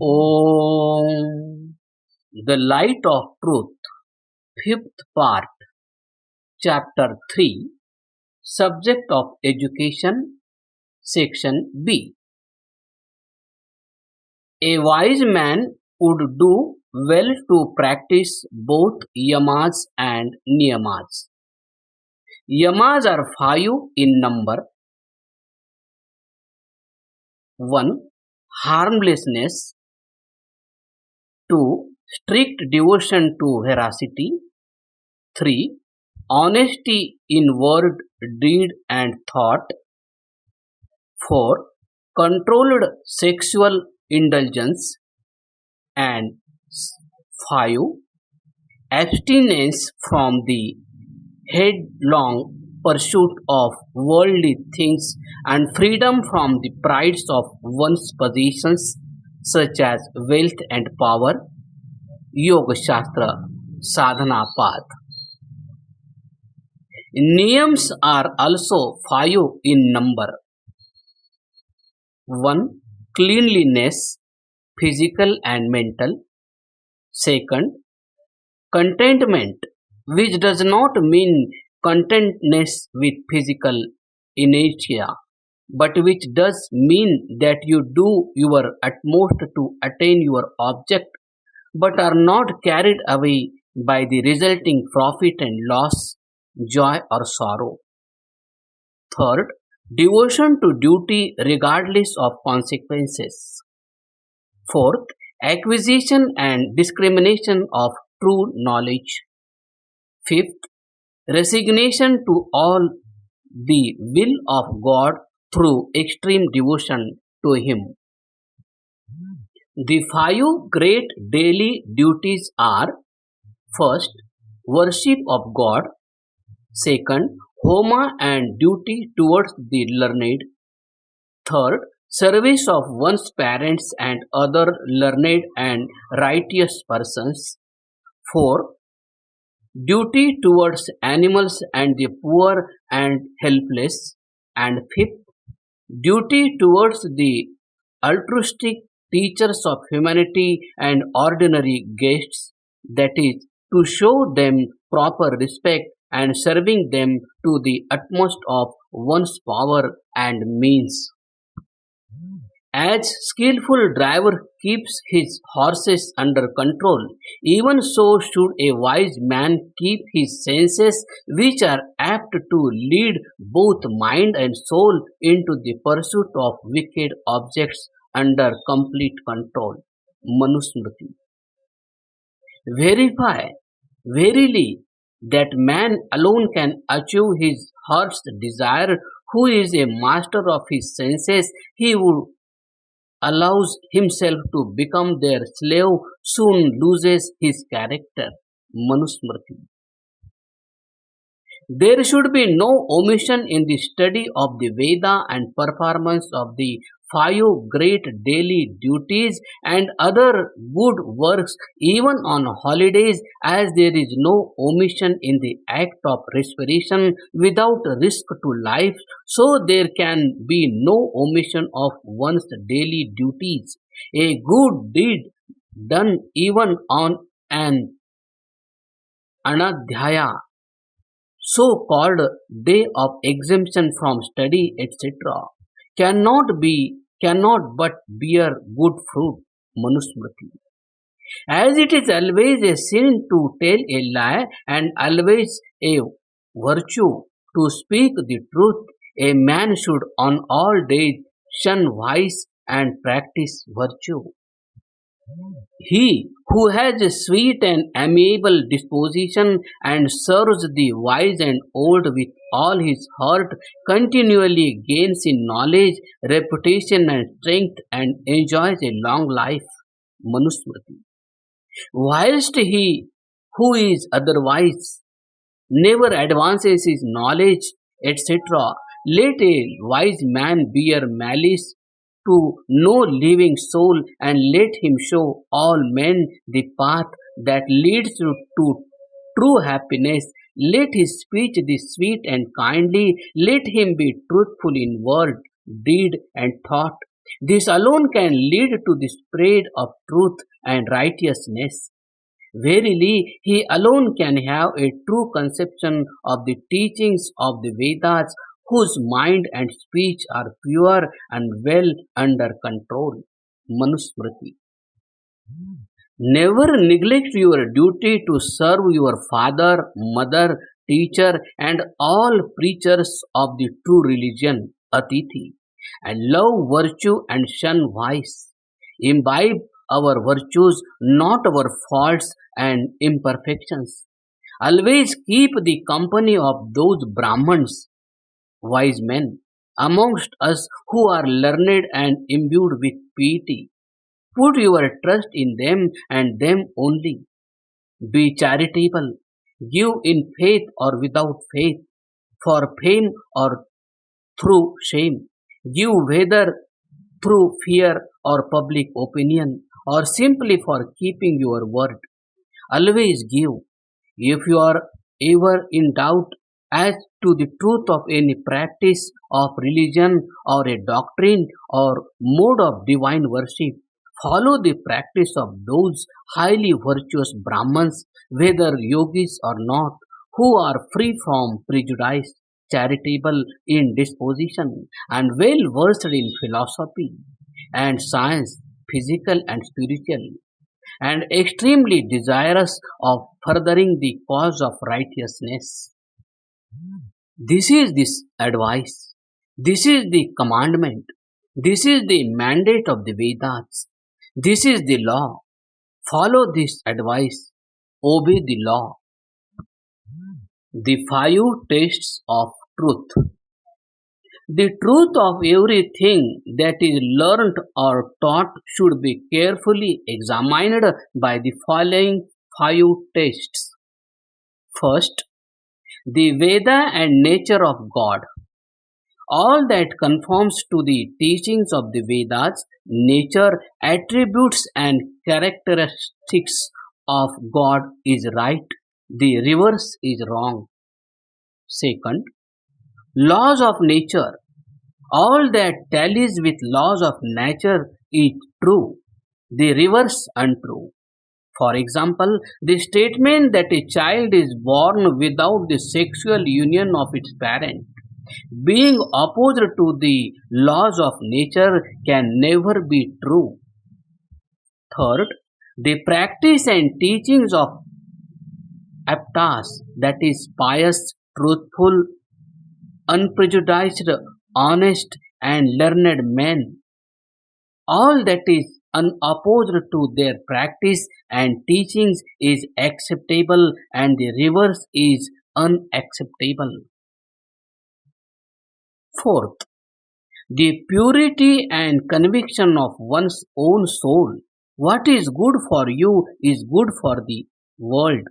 Om. The Light of Truth, Fifth Part, Chapter 3, Subject of Education, Section B. A wise man would do well to practice both yamas and niyamas. Yamas are 5 in number. 1. Harmlessness. 2. Strict devotion to veracity. 3. Honesty in word, deed and thought. 4. Controlled sexual indulgence. And 5. Abstinence from the headlong pursuit of worldly things and freedom from the prides of one's possessions such as wealth and power. Yoga Shastra Sadhana Path. Niyams are also 5 in number. 1. Cleanliness, physical and mental. 2. Contentment, which does not mean contentness with physical inertia, but which does mean that you do your utmost to attain your object, but are not carried away by the resulting profit and loss, joy or sorrow. 3. Devotion to duty regardless of consequences. 4. Acquisition and discrimination of true knowledge. 5. Resignation to all the will of God through extreme devotion to Him. The 5 great daily duties are: first, worship of God; second, homa and duty towards the learned; third, service of one's parents and other learned and righteous persons; fourth, duty towards animals and the poor and helpless; and fifth, duty towards the altruistic teachers of humanity and ordinary guests, that is, to show them proper respect and serving them to the utmost of one's power and means. As skillful driver keeps his horses under control, even so should a wise man keep his senses, which are apt to lead both mind and soul into the pursuit of wicked objects, under complete control. Manusmriti. Verify, verily, that man alone can achieve his heart's desire, who is a master of his senses. He who allows himself to become their slave soon loses his character. Manusmriti. There should be no omission in the study of the Veda and performance of the 5 great daily duties and other good works, even on holidays, as there is no omission in the act of respiration without risk to life, so there can be no omission of one's daily duties. A good deed done even on an anadhyaya, so called day of exemption from study, etc., cannot but bear good fruit. Manusmriti. As it is always a sin to tell a lie and always a virtue to speak the truth, a man should on all days shun vice and practice virtue. He who has a sweet and amiable disposition and serves the wise and old with all his heart continually gains in knowledge, reputation and strength and enjoys a long life. Manusmriti. Whilst he who is otherwise never advances his knowledge, etc., let a wise man bear malice to no living soul, and let him show all men the path that leads to true happiness. Let his speech be sweet and kindly. Let him be truthful in word, deed, and thought. This alone can lead to the spread of truth and righteousness. Verily, he alone can have a true conception of the teachings of the Vedas, whose mind and speech are pure and well under control. Manusmriti. Never neglect your duty to serve your father, mother, teacher, and all preachers of the true religion, Atithi, and love virtue and shun vice. Imbibe our virtues, not our faults and imperfections. Always keep the company of those Brahmans, wise men, amongst us who are learned and imbued with piety. Put your trust in them and them only. Be charitable. Give in faith or without faith, for fame or through shame. Give whether through fear or public opinion, or simply for keeping your word. Always give. If you are ever in doubt as to the truth of any practice of religion or a doctrine or mode of divine worship, follow the practice of those highly virtuous Brahmans, whether yogis or not, who are free from prejudice, charitable in disposition, and well versed in philosophy and science, physical and spiritual, and extremely desirous of furthering the cause of righteousness. This is this advice. This is the commandment. This is the mandate of the Vedas. This is the law. Follow this advice. Obey the law. The five tests of truth. The truth of everything that is learnt or taught should be carefully examined by the following five tests. First, the Veda and nature of God. All that conforms to the teachings of the Vedas, nature, attributes, and characteristics of God is right, the reverse is wrong. Second, laws of nature. All that tallies with laws of nature is true, the reverse untrue. For example, the statement that a child is born without the sexual union of its parent, being opposed to the laws of nature, can never be true. Third, the practice and teachings of aptas, that is, pious, truthful, unprejudiced, honest, and learned men, all that is unopposed to their practice and teachings is acceptable, and the reverse is unacceptable. Fourth, the purity and conviction of one's own soul. What is good for you is good for the world.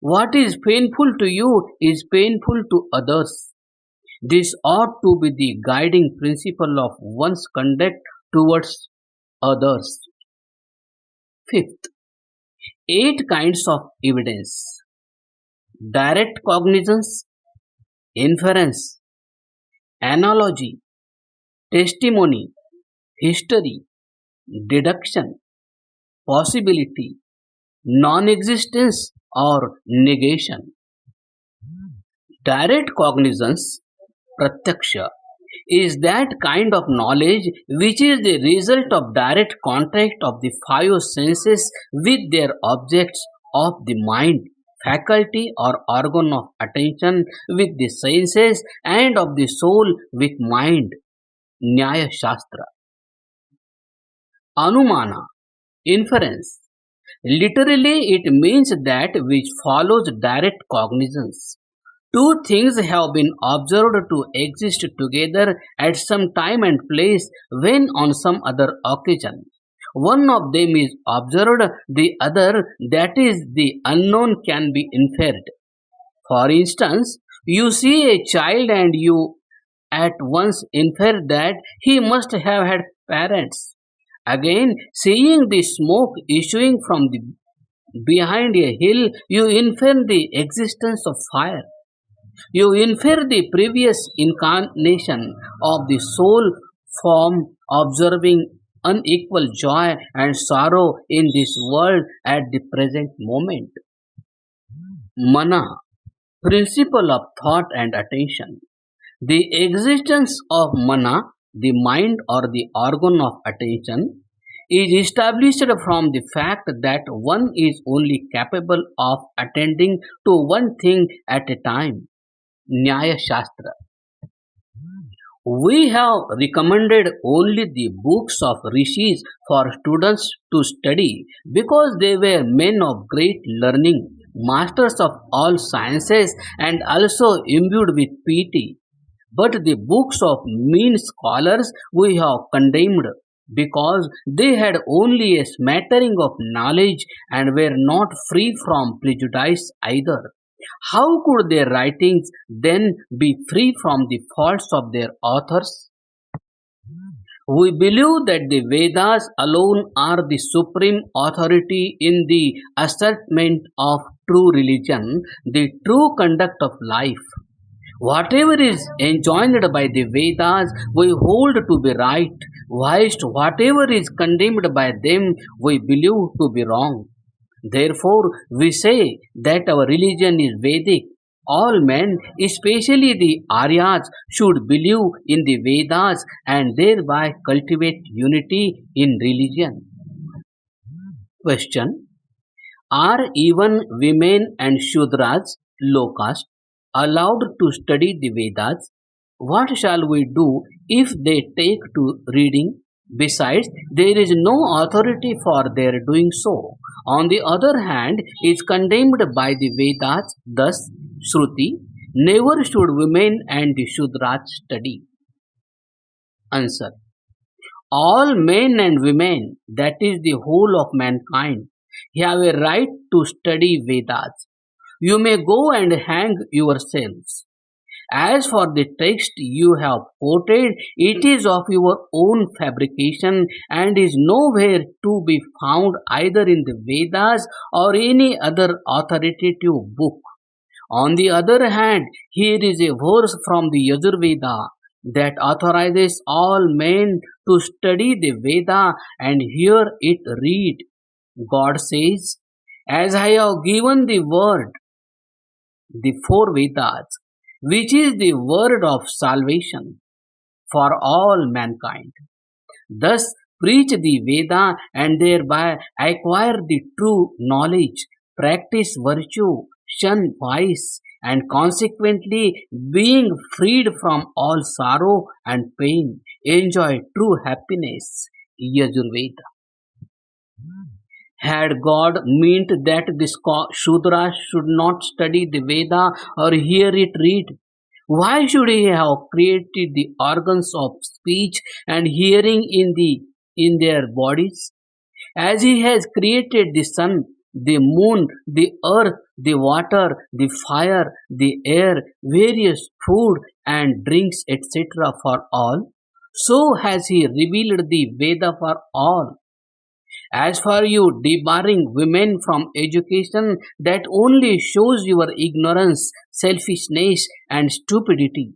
What is painful to you is painful to others. This ought to be the guiding principle of one's conduct towards others. Fifth, 8 kinds of evidence: direct cognizance, inference, analogy, testimony, history, deduction, possibility, non existence, or negation. Direct cognizance, pratyaksha, is that kind of knowledge which is the result of direct contact of the five senses with their objects of the mind, faculty or organ of attention with the senses, and of the soul with mind. Nyaya Shastra. Anumana, inference. Literally, it means that which follows direct cognizance. Two things have been observed to exist together at some time and place when on some other occasion. One of them is observed, the other, that is the unknown, can be inferred. For instance, you see a child and you at once infer that he must have had parents. Again, seeing the smoke issuing from the behind a hill, you infer the existence of fire. You infer the previous incarnation of the soul form, observing unequal joy and sorrow in this world at the present moment. Mana, principle of thought and attention. The existence of mana, the mind or the organ of attention, is established from the fact that one is only capable of attending to one thing at a time. Nyaya Shastra. We have recommended only the books of rishis for students to study because they were men of great learning, masters of all sciences, and also imbued with piety. But the books of mean scholars we have condemned because they had only a smattering of knowledge and were not free from prejudice either. How could their writings then be free from the faults of their authors? We believe that the Vedas alone are the supreme authority in the ascertainment of true religion, the true conduct of life. Whatever is enjoined by the Vedas we hold to be right, whilst whatever is condemned by them we believe to be wrong. Therefore, we say that our religion is Vedic. All men, especially the Aryas, should believe in the Vedas and thereby cultivate unity in religion. Question. Are even women and Shudras, low caste, allowed to study the Vedas? What shall we do if they take to reading? Besides, there is no authority for their doing so. On the other hand, is condemned by the Vedas, thus Shruti, never should women and the Shudras study. Answer. All men and women, that is the whole of mankind, have a right to study Vedas. You may go and hang yourselves. As for the text you have quoted, it is of your own fabrication and is nowhere to be found either in the Vedas or any other authoritative book. On the other hand, here is a verse from the Yajurveda that authorizes all men to study the Veda, and here it read, God says, as I have given the word, the four Vedas, which is the word of salvation for all mankind. Thus, preach the Veda and thereby acquire the true knowledge, practice virtue, shun vice, and consequently, being freed from all sorrow and pain, enjoy true happiness. Yajurveda. Had God meant that the Shudras should not study the Veda or hear it read? Why should he have created the organs of speech and hearing in their bodies? As he has created the sun, the moon, the earth, the water, the fire, the air, various food and drinks, etc. for all, so has he revealed the Veda for all. As for you debarring women from education, that only shows your ignorance, selfishness, and stupidity.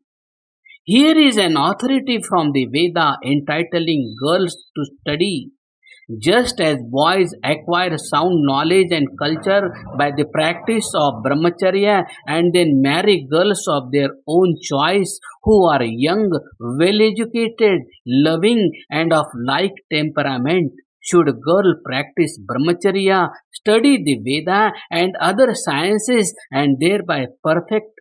Here is an authority from the Veda entitling girls to study. Just as boys acquire sound knowledge and culture by the practice of brahmacharya and then marry girls of their own choice who are young, well educated, loving, and of like temperament, should a girl practice brahmacharya, study the Veda and other sciences, and thereby perfect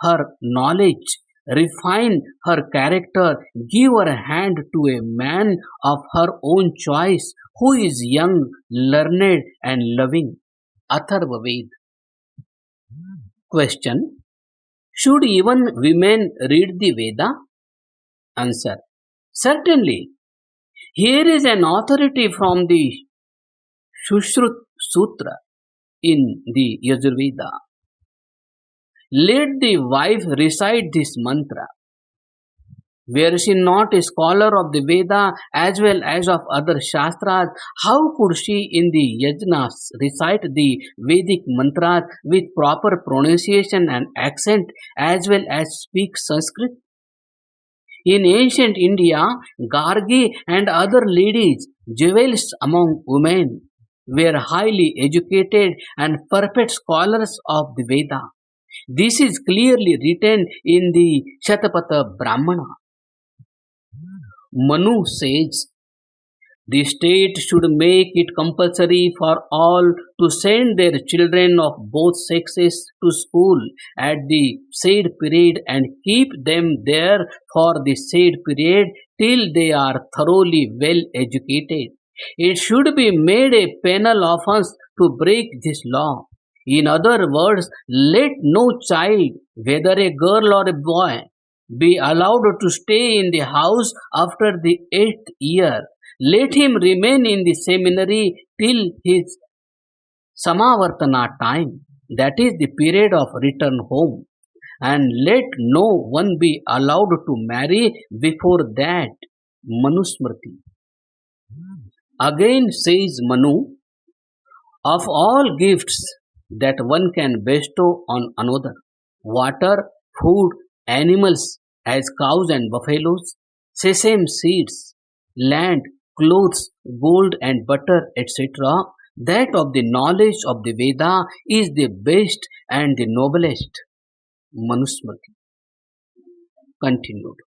her knowledge, refine her character, give her hand to a man of her own choice who is young, learned, and loving. Atharva Ved. Question. Should even women read the Veda? Answer. Certainly. Here is an authority from the Sushrut Sutra in the Yajurveda. Let the wife recite this mantra. Were she not a scholar of the Veda as well as of other Shastras, how could she in the Yajnas recite the Vedic mantras with proper pronunciation and accent as well as speak Sanskrit? In ancient India, Gargi and other ladies, jewels among women, were highly educated and perfect scholars of the Veda. This is clearly written in the Shatapatha Brahmana. Manu says the state should make it compulsory for all to send their children of both sexes to school at the said period and keep them there for the said period till they are thoroughly well educated. It should be made a penal offense to break this law. In other words, let no child, whether a girl or a boy, be allowed to stay in the house after the 8th year. Let him remain in the seminary till his Samavartana time, that is the period of return home, and let no one be allowed to marry before that. Manusmriti. Again says Manu, of all gifts that one can bestow on another, water, food, animals as cows and buffaloes, sesame seeds, land, clothes, gold and butter, etc., that of the knowledge of the Veda is the best and the noblest. Manusmriti continued.